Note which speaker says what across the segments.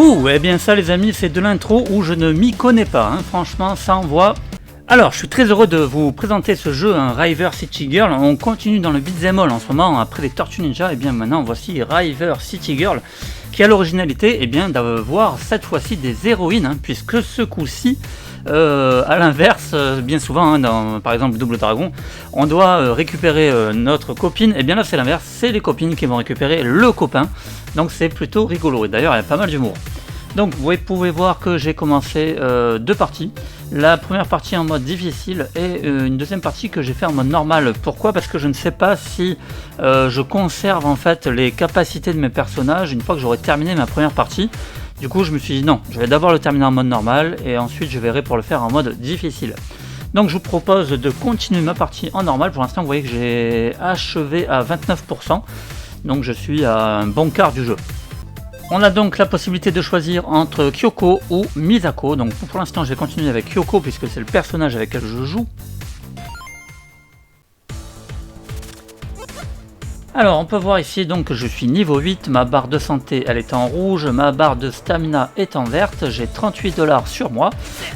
Speaker 1: Ouh, eh bien ça les amis, c'est de l'intro où je ne m'y connais pas, hein. Franchement ça envoie. Alors je suis très heureux de vous présenter ce jeu, River City Girl. On continue dans le beat'em all en ce moment, après les Tortues Ninja, et bien maintenant voici River City Girl, qui a l'originalité d'avoir cette fois-ci des héroïnes, hein, puisque ce coup-ci, à l'inverse, bien souvent, hein, dans par exemple Double Dragon, on doit récupérer notre copine, et bien là c'est l'inverse, c'est les copines qui vont récupérer le copain, donc c'est plutôt rigolo, et d'ailleurs il y a pas mal d'humour. Donc vous pouvez voir que j'ai commencé deux parties, la première partie en mode difficile et une deuxième partie que j'ai fait en mode normal. Pourquoi ? Parce que je ne sais pas si je conserve en fait les capacités de mes personnages une fois que j'aurai terminé ma première partie. Du coup je me suis dit non, je vais d'abord le terminer en mode normal et ensuite je verrai pour le faire en mode difficile. Donc je vous propose de continuer ma partie en normal. Pour l'instant vous voyez que j'ai achevé à 29%, donc je suis à un bon quart du jeu. On a donc la possibilité de choisir entre Kyoko ou Misako. Donc pour l'instant je vais continuer avec Kyoko puisque c'est le personnage avec lequel je joue. Alors on peut voir ici donc que je suis niveau 8, ma barre de santé elle est en rouge, ma barre de stamina est en verte, j'ai 38$ sur moi.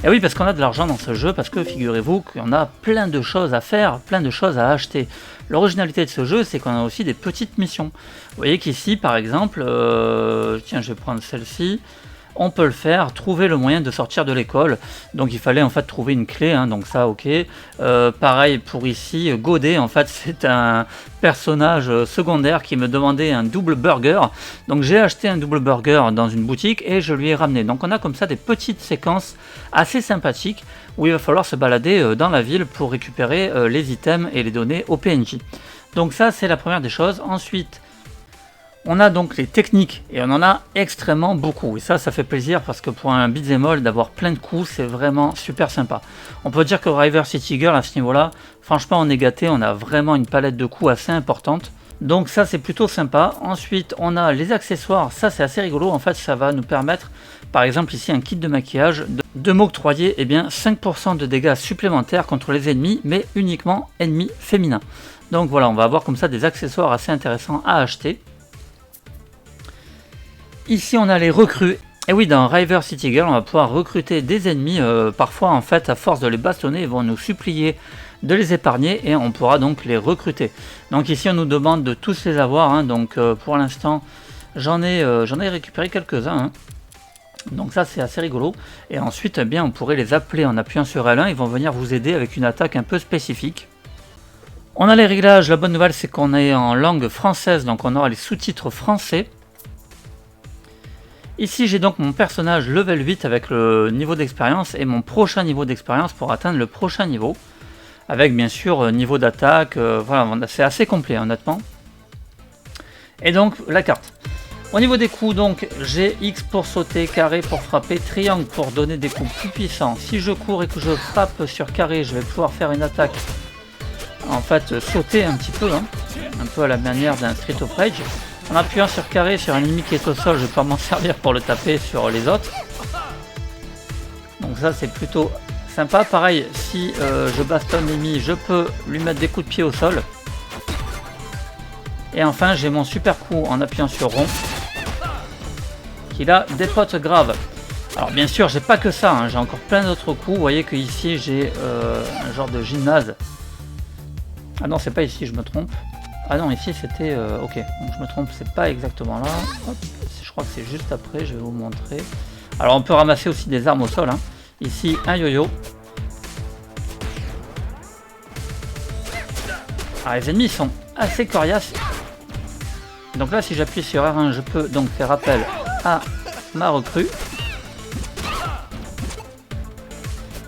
Speaker 1: Et oui, parce qu'on a de l'argent dans ce jeu, parce que figurez-vous qu'on a plein de choses à faire, plein de choses à acheter. L'originalité de ce jeu, c'est qu'on a aussi des petites missions. Vous voyez qu'ici par exemple, tiens je vais prendre celle-ci. On peut le faire, trouver le moyen de sortir de l'école. Donc il fallait en fait trouver une clé, hein, donc ça ok. Pareil pour ici, Godet, en fait c'est un personnage secondaire qui me demandait un double burger. Donc j'ai acheté un double burger dans une boutique et je lui ai ramené. Donc on a comme ça des petites séquences assez sympathiques où il va falloir se balader dans la ville pour récupérer les items et les donner au PNJ. Donc ça c'est la première des choses. Ensuite, on a donc les techniques et on en a extrêmement beaucoup et ça fait plaisir parce que pour un beat'em all d'avoir plein de coups c'est vraiment super sympa. On peut dire que River City Girl à ce niveau là, franchement on est gâté, on a vraiment une palette de coups assez importante. Donc ça c'est plutôt sympa. Ensuite on a les accessoires, ça c'est assez rigolo, en fait ça va nous permettre par exemple ici un kit de maquillage de m'octroyer 5% de dégâts supplémentaires contre les ennemis mais uniquement ennemis féminins. Donc voilà, on va avoir comme ça des accessoires assez intéressants à acheter. Ici on a les recrues, et oui dans River City Girl on va pouvoir recruter des ennemis, parfois en fait à force de les bastonner ils vont nous supplier de les épargner et on pourra donc les recruter. Donc ici on nous demande de tous les avoir, hein, donc pour l'instant j'en ai récupéré quelques-uns, hein. Donc ça c'est assez rigolo, et ensuite on pourrait les appeler en appuyant sur L1, ils vont venir vous aider avec une attaque un peu spécifique. On a les réglages, la bonne nouvelle c'est qu'on est en langue française, donc on aura les sous-titres français. Ici j'ai donc mon personnage level 8 avec le niveau d'expérience et mon prochain niveau d'expérience pour atteindre le prochain niveau. Avec bien sûr niveau d'attaque, voilà, c'est assez complet honnêtement. Et donc la carte. Au niveau des coups, donc j'ai X pour sauter, carré pour frapper, triangle pour donner des coups plus puissants. Si je cours et que je frappe sur carré, je vais pouvoir faire une attaque, en fait sauter un petit peu, hein, un peu à la manière d'un Street of Rage. En appuyant sur carré sur un ennemi qui est au sol, je vais pouvoir m'en servir pour le taper sur les autres. Donc ça c'est plutôt sympa. Pareil, si je bastonne l'ennemi, je peux lui mettre des coups de pied au sol. Et enfin j'ai mon super coup en appuyant sur rond, qui a des potes graves. Alors bien sûr j'ai pas que ça, hein, j'ai encore plein d'autres coups. Vous voyez que ici j'ai un genre de gymnase. Ah non c'est pas ici, je me trompe. Ah non, ici c'était... ok, donc je me trompe, c'est pas exactement là. Hop, je crois que c'est juste après, je vais vous montrer. Alors on peut ramasser aussi des armes au sol, hein. Ici un yo-yo. Alors les ennemis sont assez coriaces. Donc là si j'appuie sur R1, je peux donc faire appel à ma recrue.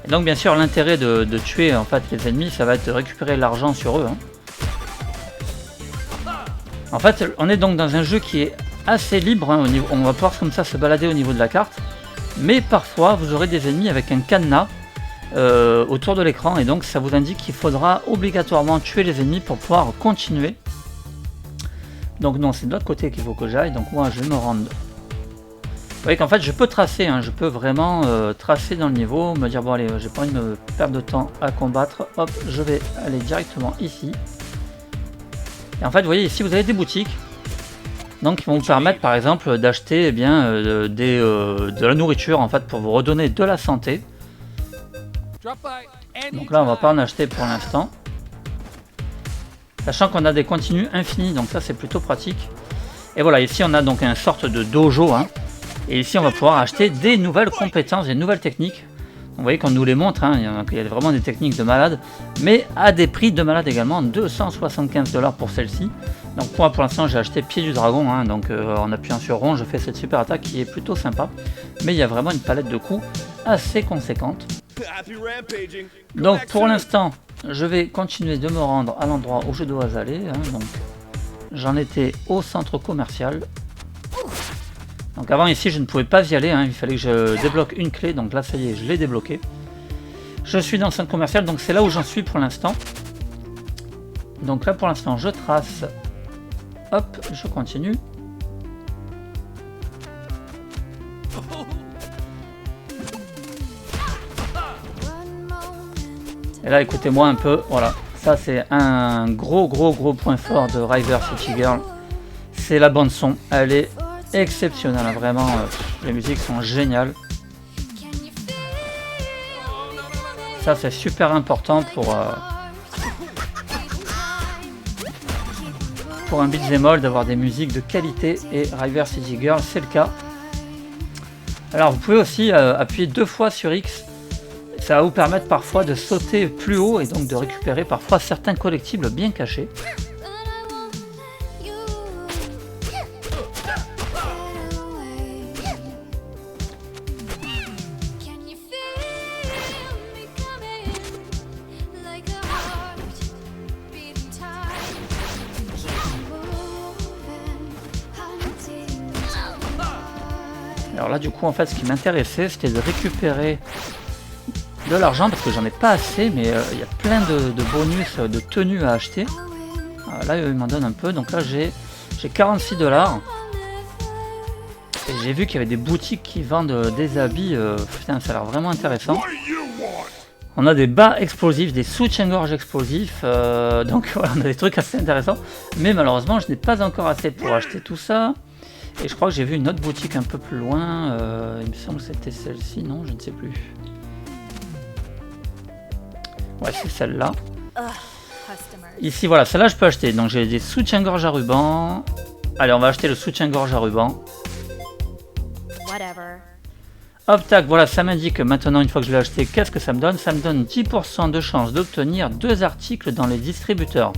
Speaker 1: Et donc bien sûr l'intérêt de tuer en fait les ennemis, ça va être de récupérer l'argent sur eux, hein. En fait, on est donc dans un jeu qui est assez libre, hein, on va pouvoir comme ça se balader au niveau de la carte, mais parfois vous aurez des ennemis avec un cadenas autour de l'écran, et donc ça vous indique qu'il faudra obligatoirement tuer les ennemis pour pouvoir continuer. Donc non, c'est de l'autre côté qu'il faut que j'aille, donc moi je vais me rendre. Vous voyez qu'en fait je peux tracer, hein, je peux vraiment tracer dans le niveau, me dire bon allez, j'ai pas envie de me perdre de temps à combattre, hop, je vais aller directement ici. Et en fait, vous voyez ici, vous avez des boutiques. Donc ils vont vous permettre par exemple d'acheter eh bien de la nourriture en fait pour vous redonner de la santé. Donc là on va pas en acheter pour l'instant. Sachant qu'on a des continus infinis, donc ça c'est plutôt pratique. Et voilà, ici on a donc une sorte de dojo, hein. Et ici on va pouvoir acheter des nouvelles compétences, des nouvelles techniques. Vous voyez qu'on nous les montre, hein. Il y a vraiment des techniques de malade, mais à des prix de malade également, 275 $ pour celle-ci. Donc moi pour l'instant j'ai acheté Pied du Dragon, hein. Donc en appuyant sur rond je fais cette super attaque qui est plutôt sympa. Mais il y a vraiment une palette de coups assez conséquente. Donc pour l'instant je vais continuer de me rendre à l'endroit où je dois aller, hein. Donc j'en étais au centre commercial. Donc avant ici je ne pouvais pas y aller, hein. Il fallait que je débloque une clé, donc là ça y est je l'ai débloqué. Je suis dans le centre commercial, donc c'est là où j'en suis pour l'instant. Donc là pour l'instant je trace, hop, je continue. Et là écoutez-moi un peu, voilà, ça c'est un gros point fort de River City Girl. C'est la bande son, elle est exceptionnelle, hein, vraiment, les musiques sont géniales. Ça c'est super important pour un beat'em all d'avoir des musiques de qualité, et River City Girl c'est le cas. Alors vous pouvez aussi appuyer 2 fois sur X. Ça va vous permettre parfois de sauter plus haut et donc de récupérer parfois certains collectibles bien cachés. Alors là du coup en fait ce qui m'intéressait c'était de récupérer de l'argent parce que j'en ai pas assez, mais il y a plein de bonus, de tenues à acheter. Là il m'en donne un peu, donc là j'ai 46 $. Et j'ai vu qu'il y avait des boutiques qui vendent des habits, putain ça a l'air vraiment intéressant. On a des bas explosifs, des soutiens-gorge explosifs, donc voilà, on a des trucs assez intéressants. Mais malheureusement je n'ai pas encore assez pour acheter tout ça. Et je crois que j'ai vu une autre boutique un peu plus loin, il me semble que c'était celle-ci, non je ne sais plus. Ouais, c'est celle-là. Ici, voilà, celle-là, je peux acheter. Donc, j'ai des soutiens-gorge à ruban. Allez, on va acheter le soutien-gorge à ruban. Hop, tac, voilà, ça m'indique maintenant, une fois que je l'ai acheté, qu'est-ce que ça me donne? Ça me donne 10% de chance d'obtenir 2 articles dans les distributeurs.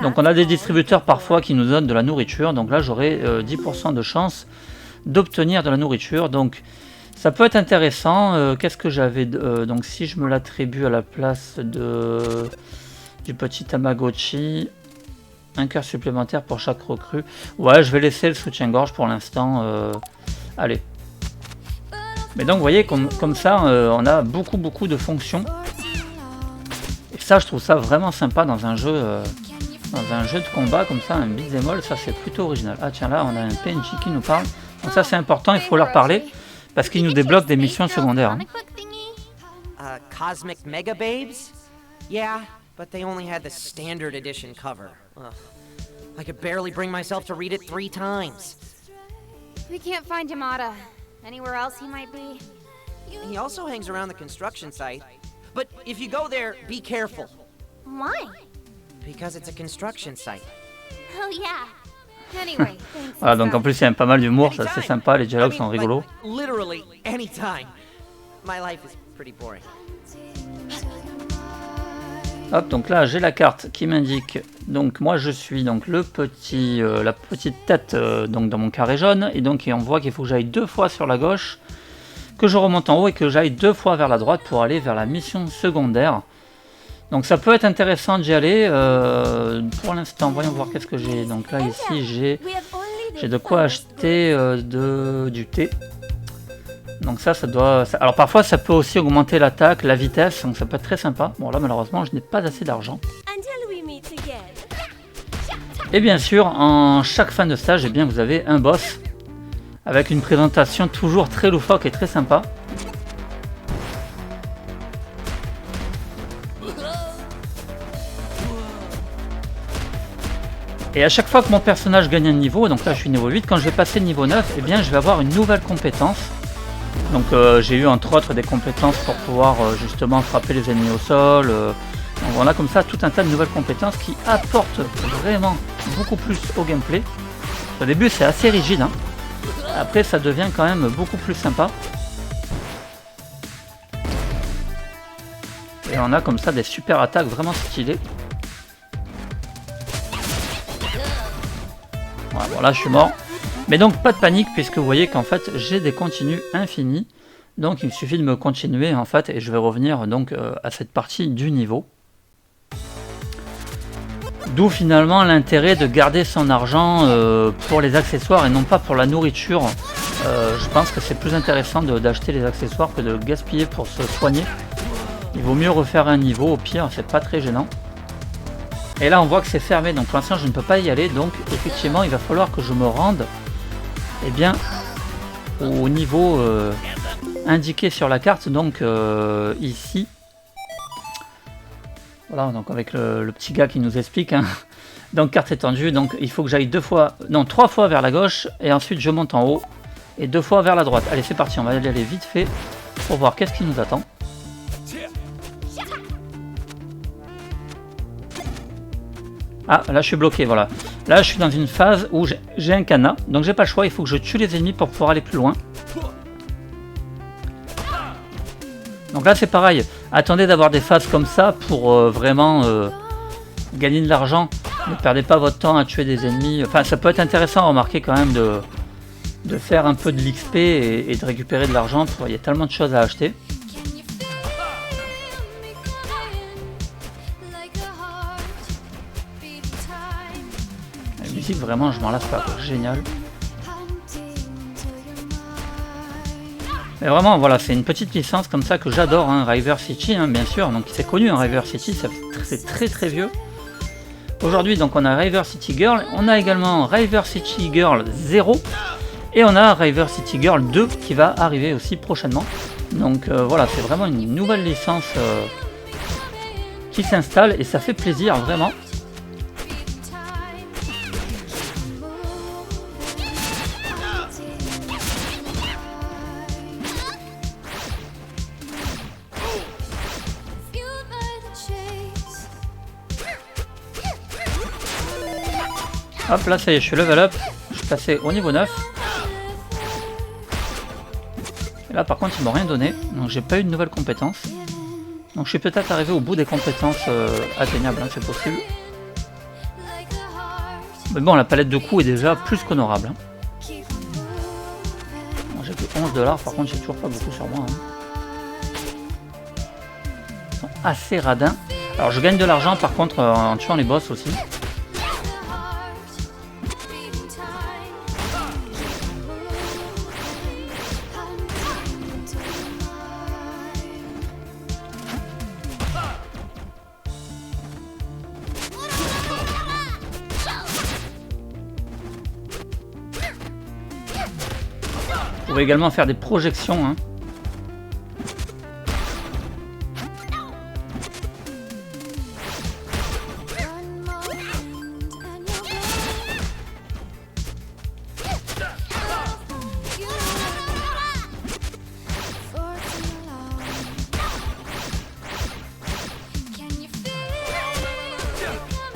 Speaker 1: Donc, on a des distributeurs parfois qui nous donnent de la nourriture. Donc là, j'aurai 10% de chance d'obtenir de la nourriture. Donc, ça peut être intéressant. Qu'est-ce que j'avais donc si je me l'attribue à la place du petit Tamagotchi, un cœur supplémentaire pour chaque recrue. Ouais, je vais laisser le soutien-gorge pour l'instant. Allez. Mais donc vous voyez comme ça on a beaucoup de fonctions. Et ça je trouve ça vraiment sympa dans un jeu de combat comme ça, un beat'em all, ça c'est plutôt original. Ah tiens là on a un PNJ qui nous parle. Donc ça c'est important, il faut leur parler. Parce qu'ils nous débloquent des missions secondaires. Hein.
Speaker 2: Cosmic Mega Babes? Yeah, but they only had the standard edition cover. Ugh. I could barely bring myself to read it 3 times.
Speaker 3: We can't find Yamada. Anywhere else he might be?
Speaker 2: He also hangs around the construction site. But if you go there, be careful.
Speaker 3: Why?
Speaker 2: Because it's a construction site.
Speaker 3: Oh yeah. Anyway,
Speaker 1: voilà, donc en plus il y a pas mal d'humour, c'est assez sympa, les dialogues sont rigolos.
Speaker 2: Literally anytime. My life is pretty boring.
Speaker 1: Hop, donc là j'ai la carte qui m'indique, donc moi je suis donc la petite tête donc dans mon carré jaune, et donc on voit qu'il faut que j'aille 2 fois sur la gauche, que je remonte en haut et que j'aille 2 fois vers la droite pour aller vers la mission secondaire. Donc ça peut être intéressant d'y aller. Pour l'instant, voyons voir qu'est-ce que j'ai. Donc là ici j'ai de quoi acheter du thé. Donc ça doit... Alors parfois ça peut aussi augmenter l'attaque, la vitesse, donc ça peut être très sympa. Bon là malheureusement je n'ai pas assez d'argent. Et bien sûr, en chaque fin de stage, eh bien, vous avez un boss avec une présentation toujours très loufoque et très sympa. Et à chaque fois que mon personnage gagne un niveau, donc là je suis niveau 8, quand je vais passer niveau 9, eh bien je vais avoir une nouvelle compétence. Donc j'ai eu entre autres des compétences pour pouvoir justement frapper les ennemis au sol. Donc voilà comme ça tout un tas de nouvelles compétences qui apportent vraiment beaucoup plus au gameplay. Au début c'est assez rigide, hein. Après ça devient quand même beaucoup plus sympa. Et on a comme ça des super attaques vraiment stylées. Voilà, bon là je suis mort. Mais donc pas de panique puisque vous voyez qu'en fait j'ai des continues infinis. Donc il me suffit de me continuer en fait et je vais revenir donc à cette partie du niveau. D'où finalement l'intérêt de garder son argent pour les accessoires et non pas pour la nourriture. Je pense que c'est plus intéressant d'acheter les accessoires que de gaspiller pour se soigner. Il vaut mieux refaire un niveau, au pire c'est pas très gênant. Et là on voit que c'est fermé, donc pour l'instant je ne peux pas y aller, donc effectivement il va falloir que je me rende au niveau indiqué sur la carte, donc ici. Voilà, donc avec le petit gars qui nous explique, hein. Donc carte étendue, donc il faut que j'aille 3 fois vers la gauche, et ensuite je monte en haut, et 2 fois vers la droite. Allez c'est parti, on va y aller vite fait, pour voir qu'est-ce qui nous attend. Ah, là je suis bloqué, voilà. Là je suis dans une phase où j'ai un cadenas, donc j'ai pas le choix, il faut que je tue les ennemis pour pouvoir aller plus loin. Donc là c'est pareil, attendez d'avoir des phases comme ça pour vraiment gagner de l'argent. Ne perdez pas votre temps à tuer des ennemis. Enfin ça peut être intéressant, remarquez quand même de faire un peu de l'XP et de récupérer de l'argent. Il y a tellement de choses à acheter. La musique vraiment je m'en lasse pas, génial. Mais vraiment, voilà, c'est une petite licence comme ça que j'adore, hein, River City, hein, bien sûr. Donc c'est connu, hein, River City, c'est très très vieux. Aujourd'hui, donc on a River City Girl, on a également River City Girl 0 et on a River City Girl 2 qui va arriver aussi prochainement. Donc voilà, c'est vraiment une nouvelle licence qui s'installe et ça fait plaisir vraiment. Hop là ça y est, je suis level up, je suis passé au niveau 9. Et là par contre ils m'ont rien donné, donc j'ai pas eu de nouvelles compétences. Donc je suis peut-être arrivé au bout des compétences atteignables, hein, c'est possible. Mais bon, la palette de coups est déjà plus qu'honorable. Hein. Bon, j'ai que 11 $, par contre j'ai toujours pas beaucoup sur moi. Hein. Ils sont assez radins. Alors je gagne de l'argent par contre en tuant les boss aussi. Vous pouvez également faire des projections. Hein.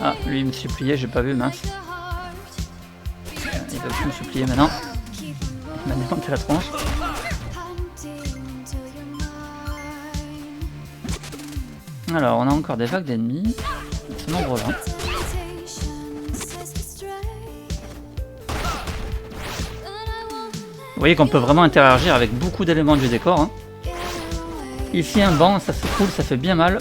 Speaker 1: Ah, lui il me suppliait, j'ai pas vu, mince. Il va plus me supplier maintenant. Il m'a démonté la tronche. Alors, on a encore des vagues d'ennemis. Ils sont nombreux là. Vous voyez qu'on peut vraiment interagir avec beaucoup d'éléments du décor. Hein. Ici, un banc, ça c'est cool, ça fait bien mal.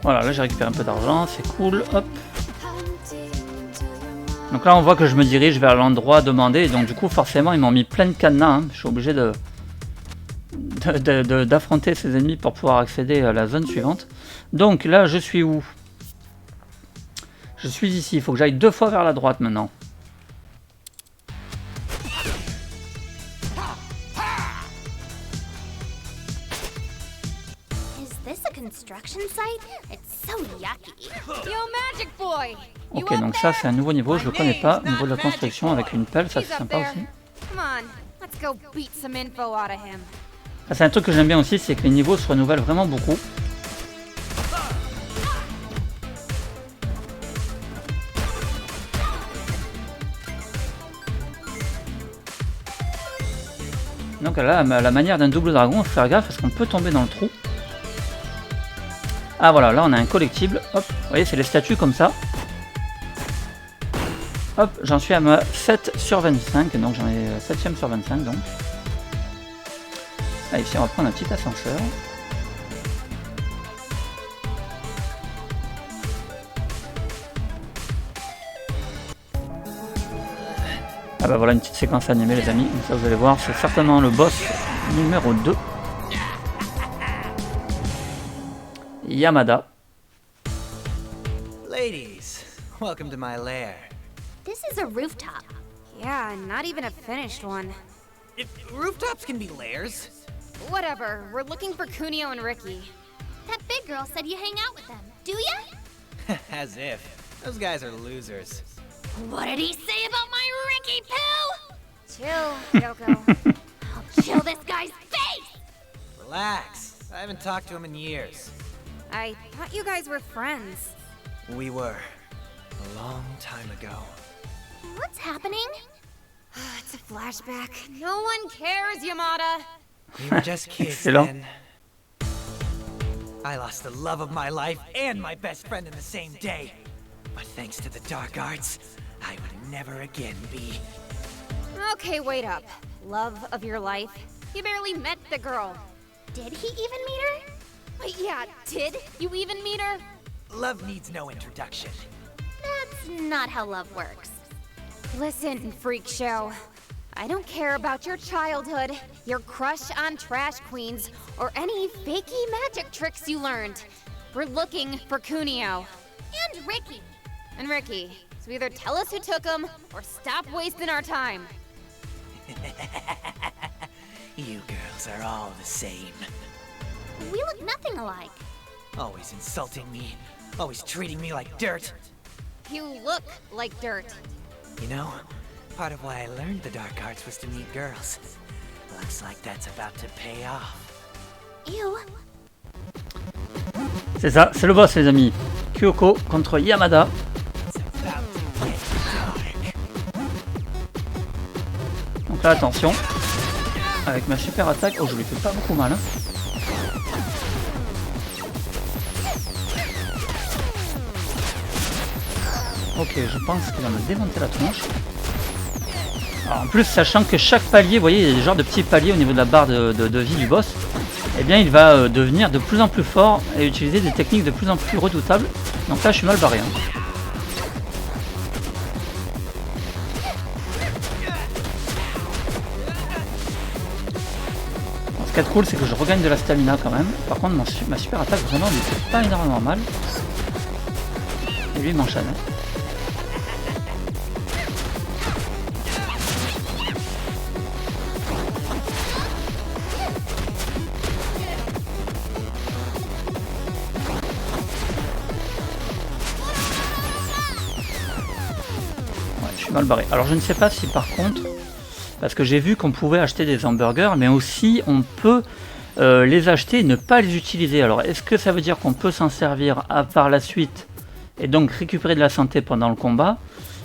Speaker 1: Voilà, là j'ai récupéré un peu d'argent, c'est cool, hop. Donc là on voit que je me dirige vers l'endroit demandé, et donc du coup forcément ils m'ont mis plein de cadenas, hein. Je suis obligé d'affronter ces ennemis pour pouvoir accéder à la zone suivante. Donc là je suis où? Je suis ici, il faut que j'aille 2 fois vers la droite maintenant. Ok, donc ça c'est un nouveau niveau, je le connais pas. Niveau de la construction avec une pelle, ça c'est sympa aussi. Ah, c'est un truc que j'aime bien aussi, c'est que les niveaux se renouvellent vraiment beaucoup. Donc là, la manière d'un double dragon, faut faire gaffe parce qu'on peut tomber dans le trou. Ah voilà, là on a un collectible. Hop, vous voyez, c'est les statues comme ça. Hop, j'en suis à ma 7 sur 25, donc j'en ai 7ème sur 25 donc. Ah, ici on va prendre un petit ascenseur. Ah bah voilà une petite séquence animée les amis, ça vous allez voir, c'est certainement le boss numéro 2. Yamada.
Speaker 4: Ladies, welcome to my lair.
Speaker 3: This is a rooftop.
Speaker 5: Yeah, not even a finished one.
Speaker 4: Rooftops can be lairs.
Speaker 5: Whatever, we're looking for Kunio and Ricky.
Speaker 3: That big girl said you hang out with them, do ya?
Speaker 4: As if. Those guys are losers.
Speaker 3: What did he say about my Ricky Poo?
Speaker 5: Chill, Yoko.
Speaker 3: I'll chill this guy's face!
Speaker 4: Relax. I haven't talked to him in years.
Speaker 5: I thought you guys were friends.
Speaker 4: We were. A long time ago.
Speaker 3: What's happening?
Speaker 5: It's a flashback. No one cares, Yamada.
Speaker 4: We were just kids
Speaker 1: Excellent.
Speaker 4: then. I lost the love of my life and my best friend in the same day. But thanks to the dark arts, I would never again be.
Speaker 5: Okay, wait up. Love of your life? You barely met the girl.
Speaker 3: Did he even meet her?
Speaker 5: Wait, yeah, did you even meet her?
Speaker 4: Love needs no introduction.
Speaker 3: That's not how love works.
Speaker 5: Listen, freak show. I don't care about your childhood, your crush on trash queens, or any fakey magic tricks you learned. We're looking for Kunio.
Speaker 3: And Ricky.
Speaker 5: And Ricky. So either tell us who took them, or stop wasting our time.
Speaker 4: You girls are all the same.
Speaker 3: We look nothing alike.
Speaker 4: Always insulting me. Always treating me like dirt.
Speaker 5: You look like dirt.
Speaker 4: You know, part of why I learned the dark arts was to meet girls. Looks like that's about to pay off.
Speaker 3: Ew.
Speaker 1: C'est ça, c'est le boss les amis. Kyoko contre Yamada.
Speaker 4: It's about to get dark.
Speaker 1: Donc là attention. Avec ma super attaque, oh je lui fais pas beaucoup mal. Hein. Ok, je pense qu'il va me démonter la tronche. Alors, en plus, sachant que chaque palier, vous voyez, il y a des genres de petits paliers au niveau de la barre de vie du boss. Eh bien, il va devenir de plus en plus fort et utiliser des techniques de plus en plus redoutables. Donc là, je suis mal barré. Hein. Bon, ce qui est cool, c'est que je regagne de la stamina quand même. Par contre, ma super attaque, vraiment, ne fait pas énormément mal. Et lui, il m'enchaîne. Hein. Mal barré. Alors je ne sais pas si par contre, parce que j'ai vu qu'on pouvait acheter des hamburgers, mais aussi on peut les acheter et ne pas les utiliser. Alors est-ce que ça veut dire qu'on peut s'en servir par la suite et donc récupérer de la santé pendant le combat?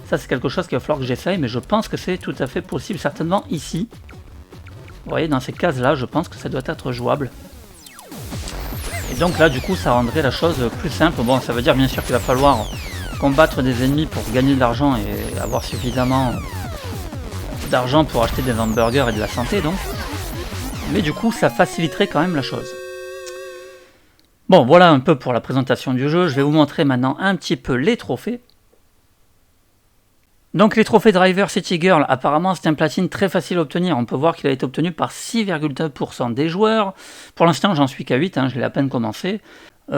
Speaker 1: Ça c'est quelque chose qu'il va falloir que j'essaye, mais je pense que c'est tout à fait possible, certainement ici. Vous voyez, dans ces cases là, je pense que ça doit être jouable. Et donc là du coup ça rendrait la chose plus simple. Bon, ça veut dire bien sûr qu'il va falloir combattre des ennemis pour gagner de l'argent et avoir suffisamment d'argent pour acheter des hamburgers et de la santé donc. Mais du coup ça faciliterait quand même la chose. Bon, voilà un peu pour la présentation du jeu. Je vais vous montrer maintenant un petit peu les trophées. Donc les trophées Driver City Girl, apparemment c'est un platine très facile à obtenir. On peut voir qu'il a été obtenu par 6,2% des joueurs. Pour l'instant j'en suis qu'à 8, je l'ai à peine commencé.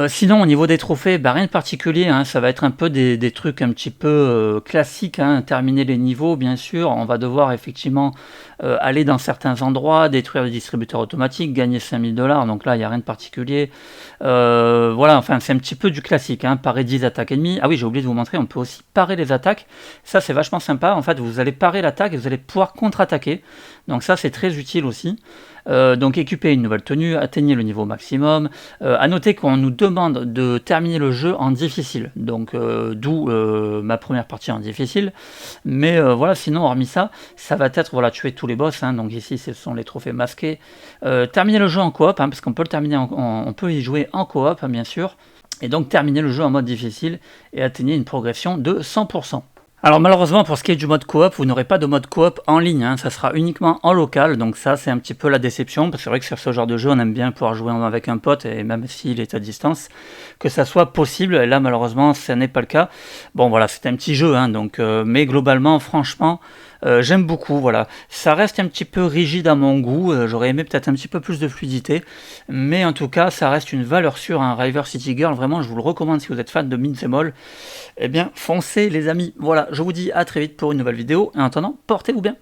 Speaker 1: Sinon au niveau des trophées, rien de particulier, ça va être un peu des trucs un petit peu classiques, terminer les niveaux bien sûr, on va devoir effectivement aller dans certains endroits, détruire les distributeurs automatiques, gagner 5000 $, donc là il n'y a rien de particulier. Voilà, enfin c'est un petit peu du classique, parer 10 attaques ennemies. Ah oui, j'ai oublié de vous montrer, on peut aussi parer les attaques, ça c'est vachement sympa, en fait vous allez parer l'attaque et vous allez pouvoir contre-attaquer, donc ça c'est très utile aussi. Donc équiper une nouvelle tenue, atteignez le niveau maximum. À noter qu'on nous demande de terminer le jeu en difficile, donc d'où ma première partie en difficile. Mais voilà, sinon hormis ça, ça va être voilà, tuer tous les boss. Donc ici ce sont les trophées masqués. Terminer le jeu en coop, parce qu'on peut le terminer, on peut y jouer en coop bien sûr. Et donc terminer le jeu en mode difficile et atteignez une progression de 100%. Alors malheureusement pour ce qui est du mode coop, vous n'aurez pas de mode coop en ligne, ça sera uniquement en local, donc ça c'est un petit peu la déception, parce que c'est vrai que sur ce genre de jeu on aime bien pouvoir jouer avec un pote, et même s'il est à distance, que ça soit possible, et là malheureusement ça n'est pas le cas. Bon voilà, c'est un petit jeu, donc, mais globalement franchement, j'aime beaucoup, voilà. Ça reste un petit peu rigide à mon goût, j'aurais aimé peut-être un petit peu plus de fluidité, mais en tout cas ça reste une valeur sûre, River City Girl, vraiment je vous le recommande si vous êtes fan de Beats 'em All, eh bien foncez les amis. Voilà, je vous dis à très vite pour une nouvelle vidéo, et en attendant, portez-vous bien.